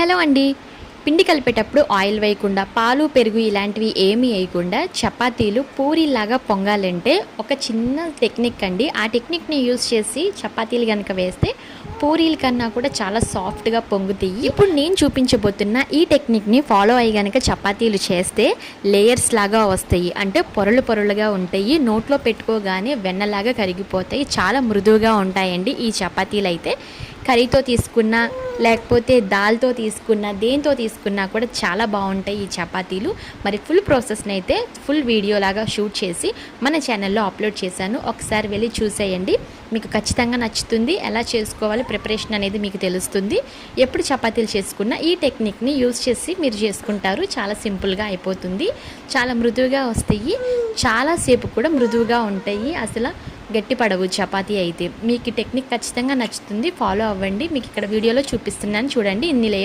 Hello అండి. పిండి కలిపేటప్పుడు ఆయిల్ వేయకుండా, పాలు, పెరుగు ఇలాంటివి ఏమీ వేయకుండా చపాతీలు పూరీలాగా పొంగాలంటే ఒక చిన్న టెక్నిక్ అండి. ఆ టెక్నిక్‌ని యూజ్ చేసి చపాతీలు గనక వేస్తే పూరీల కన్నా కూడా చాలా సాఫ్ట్‌గా పొంగుతాయి. ఇప్పుడు నేను చూపించబోతున్న ఈ టెక్నిక్‌ని ఫాలో అయ్యి గనక చపాతీలు చేస్తే లేయర్స్ లాగా వస్తాయి. అంటే పొరలు పొరలుగా ఉంటాయి. నోట్లో పెట్టుకోగానే వెన్నలాగా కరిగిపోతాయి. చాలా మృదువుగా ఉంటాయండి ఈ చపాతీలైతే. కర్రీతో తీసుకున్నా, లేకపోతే దాల్‌తో తీసుకున్నా, దేనితో తీసుకున్నా కూడా చాలా బావుంటాయి ఈ చపాతీలు. మరి ఫుల్ ప్రాసెస్‌ని అయితే ఫుల్ వీడియోలాగా షూట్ చేసి మన ఛానల్‌లో అప్లోడ్ చేశాను. ఒకసారి వెళ్ళి చూసేయండి. మీకు ఖచ్చితంగా నచ్చుతుంది. ఎలా చేసుకోవాలి ప్రిపరేషన్ అనేది మీకు తెలుస్తుంది. ఎప్పుడు చపాతీలు చేసుకున్నా ఈ టెక్నిక్‌ని యూజ్ చేసి మీరు చేసుకుంటారు. చాలా సింపుల్‌గా అయిపోతుంది. చాలా మృదువుగా వస్తాయి. చాలా సేపు కూడా మృదువుగా ఉంటాయి. అసల గట్టిపడవు చపాతీ అయితే. మీకు ఈ టెక్నిక్ ఖచ్చితంగా నచ్చుతుంది. ఫాలో అవ్వండి. మీకు ఇక్కడ వీడియోలో చూపిస్తున్నాను చూడండి. ఇన్ని లేయర్స్